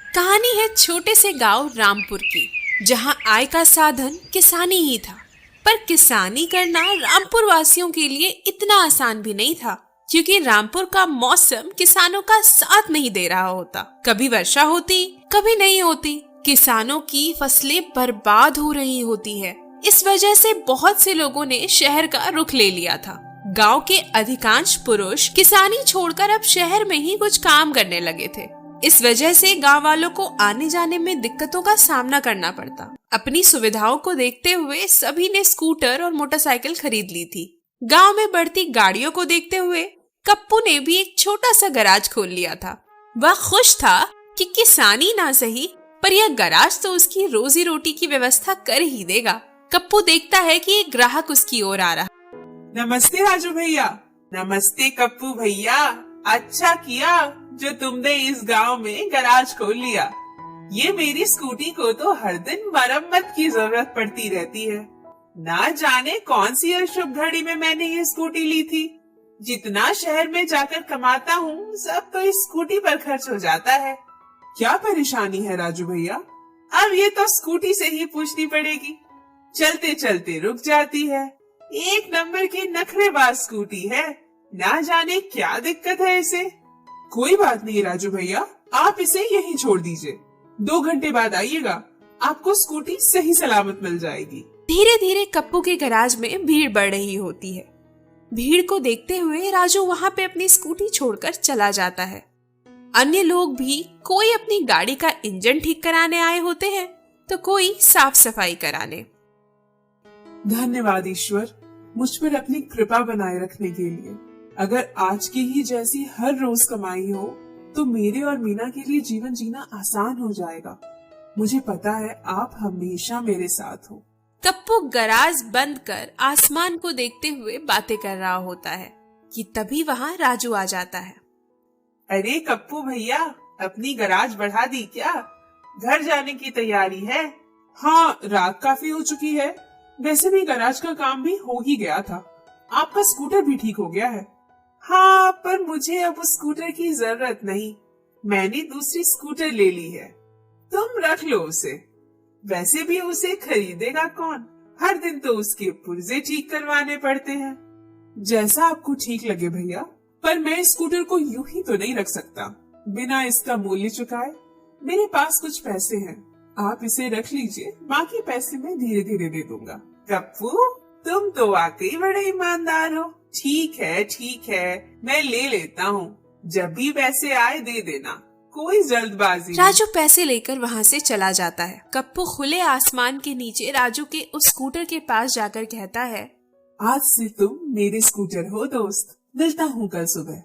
कहानी है छोटे से गांव रामपुर की, जहां आय का साधन किसानी ही था। पर किसानी करना रामपुर वासियों के लिए इतना आसान भी नहीं था, क्योंकि रामपुर का मौसम किसानों का साथ नहीं दे रहा होता। कभी वर्षा होती, कभी नहीं होती। किसानों की फसलें बर्बाद हो रही होती है। इस वजह से बहुत से लोगों ने शहर का रुख ले लिया था। गांव के अधिकांश पुरुष किसानी छोड़कर अब शहर में ही कुछ काम करने लगे थे। इस वजह से गांव वालों को आने जाने में दिक्कतों का सामना करना पड़ता। अपनी सुविधाओं को देखते हुए सभी ने स्कूटर और मोटरसाइकिल खरीद ली थी। गांव में बढ़ती गाड़ियों को देखते हुए कप्पू ने भी एक छोटा सा गैराज खोल लिया था। वह खुश था कि किसानी ना सही, पर यह गैराज तो उसकी रोजी रोटी की व्यवस्था कर ही देगा। कप्पू देखता है कि एक ग्राहक उसकी ओर आ रहा। नमस्ते राजू भैया। नमस्ते कप्पू भैया। अच्छा किया जो तुमने इस गांव में गैराज खोल लिया। ये मेरी स्कूटी को तो हर दिन मरम्मत की जरूरत पड़ती रहती है। ना जाने कौन सी अशुभ घड़ी में मैंने ये स्कूटी ली थी। जितना शहर में जाकर कमाता हूँ सब तो इस स्कूटी पर खर्च हो जाता है। क्या परेशानी है राजू भैया? अब ये तो स्कूटी से ही पूछनी पड़ेगी। चलते चलते रुक जाती है। एक नंबर की नखरेबाज स्कूटी है। ना जाने क्या दिक्कत है इसे। कोई बात नहीं राजू भैया, आप इसे यहीं छोड़ दीजिए। 2 घंटे बाद आइएगा, आपको स्कूटी सही सलामत मिल जाएगी। धीरे धीरे कप्पू के गैराज में भीड़ बढ़ रही होती है। भीड़ को देखते हुए राजू वहाँ पे अपनी स्कूटी छोड़कर चला जाता है। अन्य लोग भी कोई अपनी गाड़ी का इंजन ठीक कराने आए होते हैं, तो कोई साफ सफाई कराने। धन्यवाद ईश्वर, मुझ पर अपनी कृपा बनाए रखने के लिए। अगर आज की ही जैसी हर रोज कमाई हो तो मेरे और मीना के लिए जीवन जीना आसान हो जाएगा। मुझे पता है आप हमेशा मेरे साथ हो। कप्पू गैराज बंद कर आसमान को देखते हुए बातें कर रहा होता है कि तभी वहाँ राजू आ जाता है। अरे कप्पू भैया, अपनी गैराज बढ़ा दी क्या? घर जाने की तैयारी है? हाँ, रात काफी हो चुकी है। वैसे भी गैराज का काम भी हो ही गया था। आपका स्कूटर भी ठीक हो गया है। हाँ, पर मुझे अब उस स्कूटर की जरूरत नहीं। मैंने दूसरी स्कूटर ले ली है। तुम रख लो उसे। वैसे भी उसे खरीदेगा कौन? हर दिन तो उसके पुर्जे ठीक करवाने पड़ते हैं। जैसा आपको ठीक लगे भैया, पर मैं इस स्कूटर को यूं ही तो नहीं रख सकता बिना इसका मूल्य चुकाए। मेरे पास कुछ पैसे हैं, आप इसे रख लीजिए, बाकी पैसे मैं धीरे धीरे दे दूंगा। कप्पू, तुम तो वाकई बड़े ईमानदार हो। ठीक है, मैं ले लेता हूँ। जब भी पैसे आए दे देना, कोई जल्दबाजी नहीं। राजू पैसे लेकर वहाँ से चला जाता है। कप्पू खुले आसमान के नीचे राजू के उस स्कूटर के पास जाकर कहता है, आज से तुम मेरे स्कूटर हो दोस्त। मिलता हूँ कल सुबह।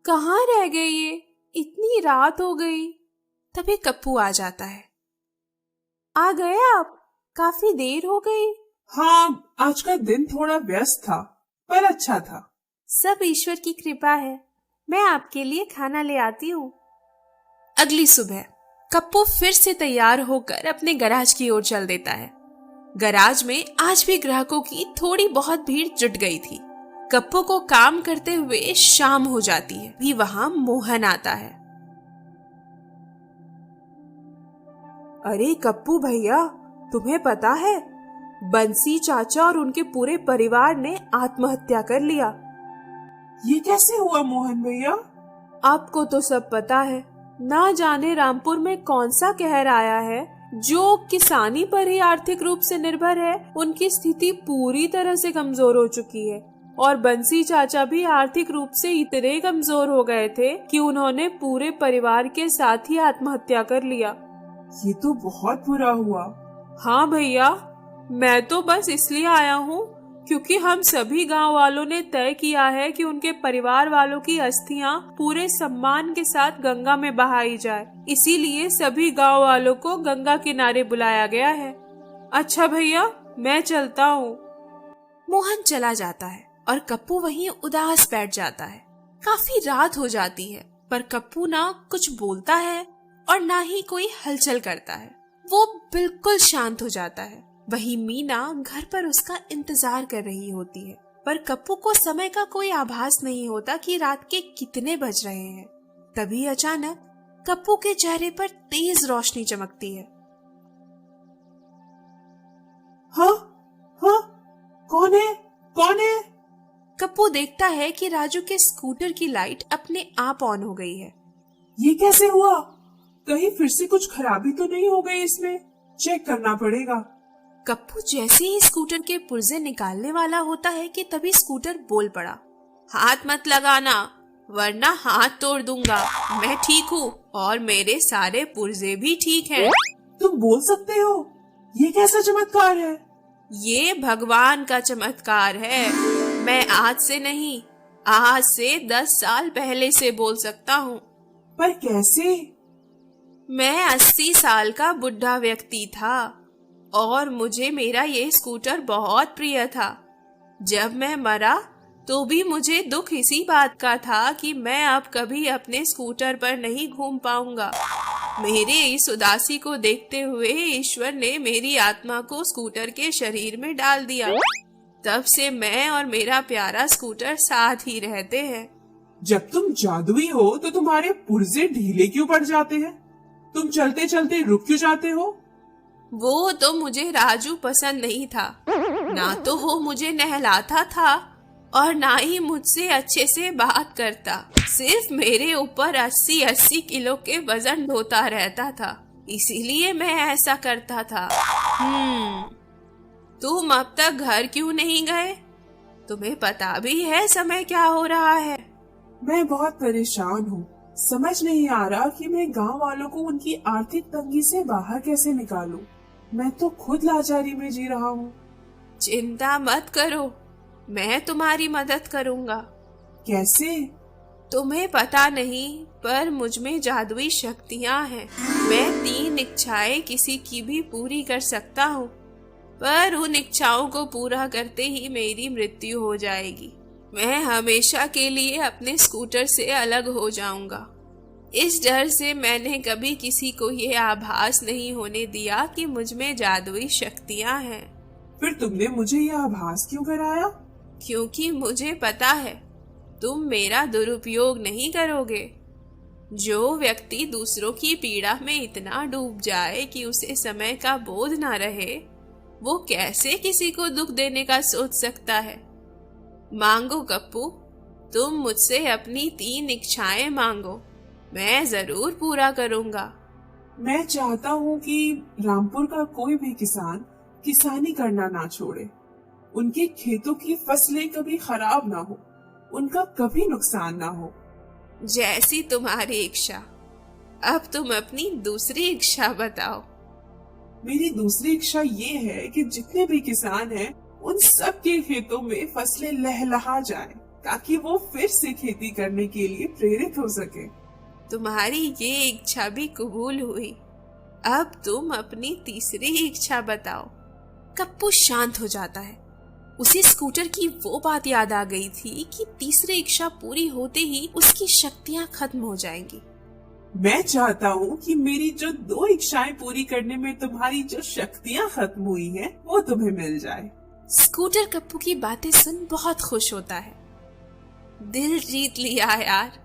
कहाँ रह गए ये? इतनी रात हो गई। तभी कप्पू आ जाता है। आ गए आप? काफी देर हो गई। हाँ, आज का दिन थोड़ा व्यस्त था, पर अच्छा था। सब ईश्वर की कृपा है। मैं आपके लिए खाना ले आती हूँ। अगली सुबह कप्पू फिर से तैयार होकर अपने गैराज की ओर चल देता है। गैराज में आज भी ग्राहकों की थोड़ी बहुत भीड़ जुट गई थी। कप्पू को काम करते हुए शाम हो जाती है। भी वहाँ मोहन आता है। अरे कप्पू भैया, तुम्हें पता है बंसी चाचा और उनके पूरे परिवार ने आत्महत्या कर लिया। ये कैसे हुआ मोहन भैया? आपको तो सब पता है। ना जाने रामपुर में कौन सा कहर आया है। जो किसानी पर ही आर्थिक रूप से निर्भर है, उनकी स्थिति पूरी तरह से कमजोर हो चुकी है। और बंसी चाचा भी आर्थिक रूप से इतने कमजोर हो गए थे कि उन्होंने पूरे परिवार के साथ ही आत्महत्या कर लिया। ये तो बहुत बुरा हुआ। हाँ भैया, मैं तो बस इसलिए आया हूँ क्योंकि हम सभी गांव वालों ने तय किया है कि उनके परिवार वालों की अस्थियां पूरे सम्मान के साथ गंगा में बहाई जाए। इसीलिए सभी गांव वालों को गंगा किनारे बुलाया गया है। अच्छा भैया, मैं चलता हूँ। मोहन चला जाता है और कप्पू वहीं उदास बैठ जाता है। काफी रात हो जाती है, पर कप्पू ना कुछ बोलता है और ना ही कोई हलचल करता है। वो बिल्कुल शांत हो जाता है। वहीं मीना घर पर उसका इंतजार कर रही होती है, पर कप्पू को समय का कोई आभास नहीं होता कि रात के कितने बज रहे हैं। तभी अचानक कप्पू के चेहरे पर तेज रोशनी चमकती है। हाँ हाँ, कौन है, कौन है? कप्पू देखता है कि राजू के स्कूटर की लाइट अपने आप ऑन हो गई है। ये कैसे हुआ? कहीं फिर से कुछ खराबी तो नहीं हो गई इसमें? चेक करना पड़ेगा। कप्पू जैसे ही स्कूटर के पुर्जे निकालने वाला होता है कि तभी स्कूटर बोल पड़ा, हाथ मत लगाना वरना हाथ तोड़ दूंगा। मैं ठीक हूँ और मेरे सारे पुर्जे भी ठीक हैं। तुम बोल सकते हो? ये कैसा चमत्कार है? ये भगवान का चमत्कार है। मैं आज से नहीं, आज से 10 साल पहले से बोल सकता हूँ। पर कैसे? मैं 80 साल का बुढ़ा व्यक्ति था और मुझे मेरा ये स्कूटर बहुत प्रिय था। जब मैं मरा तो भी मुझे दुख इसी बात का था कि मैं अब कभी अपने स्कूटर पर नहीं घूम पाऊंगा। मेरे इस उदासी को देखते हुए ईश्वर ने मेरी आत्मा को स्कूटर के शरीर में डाल दिया। तब से मैं और मेरा प्यारा स्कूटर साथ ही रहते हैं। जब तुम जादुई हो तो तुम्हारे पुर्जे ढीले क्यों पड़ जाते हैं? तुम चलते चलते रुक क्यों जाते हो? वो तो मुझे राजू पसंद नहीं था। ना तो वो मुझे नहलाता था और ना ही मुझसे अच्छे से बात करता। सिर्फ मेरे ऊपर 80-80 किलो के वजन ढोता रहता था, इसीलिए मैं ऐसा करता था। तुम अब तक घर क्यों नहीं गए? तुम्हें पता भी है समय क्या हो रहा है? मैं बहुत परेशान हूँ। समझ नहीं आ रहा कि मैं गांव वालों को उनकी आर्थिक तंगी से बाहर कैसे निकालूं। मैं तो खुद लाचारी में जी रहा हूँ। चिंता मत करो, मैं तुम्हारी मदद करूँगा। कैसे? तुम्हें पता नहीं, पर मुझ में जादुई शक्तियाँ हैं। मैं 3 इच्छाएं किसी की भी पूरी कर सकता हूँ, पर उन इच्छाओं को पूरा करते ही मेरी मृत्यु हो जाएगी। मैं हमेशा के लिए अपने स्कूटर से अलग हो जाऊंगा। इस डर से मैंने कभी किसी को ये आभास नहीं होने दिया कि मुझ में जादुई शक्तियाँ हैं। फिर तुमने मुझे यह आभास क्यों कराया? क्योंकि मुझे पता है तुम मेरा दुरुपयोग नहीं करोगे। जो व्यक्ति दूसरों की पीड़ा में इतना डूब जाए कि उसे समय का बोध ना रहे, वो कैसे किसी को दुख देने का सोच सकता है? मांगो कप्पू, तुम मुझसे अपनी 3 इच्छाएं मांगो, मैं जरूर पूरा करूंगा। मैं चाहता हूँ कि रामपुर का कोई भी किसान किसानी करना ना छोड़े। उनके खेतों की फसलें कभी खराब ना हो, उनका कभी नुकसान ना हो। जैसी तुम्हारी इच्छा। अब तुम अपनी दूसरी इच्छा बताओ। मेरी दूसरी इच्छा ये है कि जितने भी किसान हैं, उन सब के खेतों में फसलें लहलहा जाएं, ताकि वो फिर से खेती करने के लिए प्रेरित हो सके। तुम्हारी ये इच्छा भी कबूल हुई। अब तुम अपनी तीसरी इच्छा बताओ। कप्पू शांत हो जाता है। उसे स्कूटर की वो बात याद आ गई थी कि तीसरी इच्छा पूरी होते ही उसकी शक्तियाँ खत्म हो जाएंगी। मैं चाहता हूँ कि मेरी जो 2 इच्छाएं पूरी करने में तुम्हारी जो शक्तियाँ खत्म हुई हैं, वो तुम्हें मिल जाए। स्कूटर कप्पू की बातें सुन बहुत खुश होता है। दिल जीत लिया यार।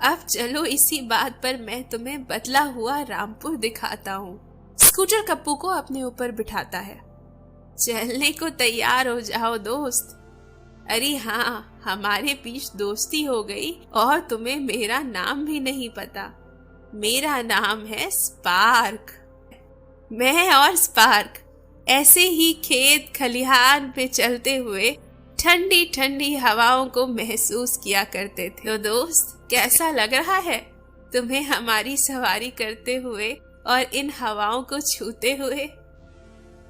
अब चलो इसी बात पर मैं तुम्हें बदला हुआ रामपुर दिखाता हूँ। स्कूटर कप्पू को अपने ऊपर बिठाता है। चलने को तैयार हो जाओ दोस्त। अरे हाँ, हमारे बीच दोस्ती हो गई और तुम्हें मेरा नाम भी नहीं पता। मेरा नाम है स्पार्क। मैं और स्पार्क ऐसे ही खेत खलिहान पे चलते हुए ठंडी ठंडी हवाओं को महसूस किया करते थे। तो दोस्त, कैसा लग रहा है तुम्हें हमारी सवारी करते हुए और इन हवाओं को छूते हुए?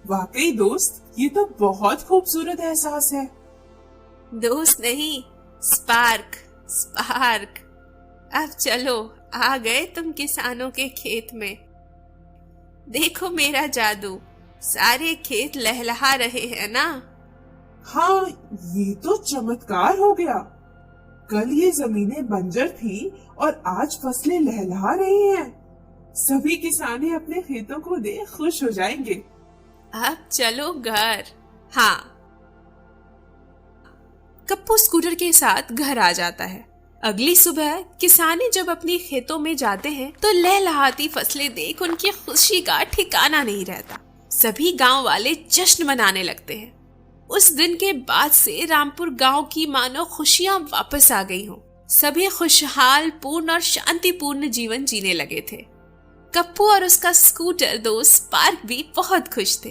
वाकई दोस्त, ये तो बहुत खूबसूरत एहसास है। दोस्त नहीं, स्पार्क, स्पार्क। अब चलो, आ गए तुम किसानों के खेत में। देखो मेरा जादू, सारे खेत लहलहा रहे हैं ना? हाँ, ये तो चमत्कार हो गया। कल ये जमीनें बंजर थी और आज फसलें लहलहा रही हैं। सभी किसान अपने खेतों को देख खुश हो जाएंगे। अब चलो घर। हाँ। कप्पू स्कूटर के साथ घर आ जाता है। अगली सुबह किसानी जब अपने खेतों में जाते हैं तो लहलहाती फसलें देख उनकी खुशी का ठिकाना नहीं रहता। सभी गांव वाले जश्न मनाने लगते हैं। उस दिन के बाद से रामपुर गांव की मानो खुशियां वापस आ गई हों। सभी खुशहाल, पूर्ण और शांतिपूर्ण जीवन जीने लगे थे। कप्पू और उसका स्कूटर दोस्त पार्क भी बहुत खुश थे।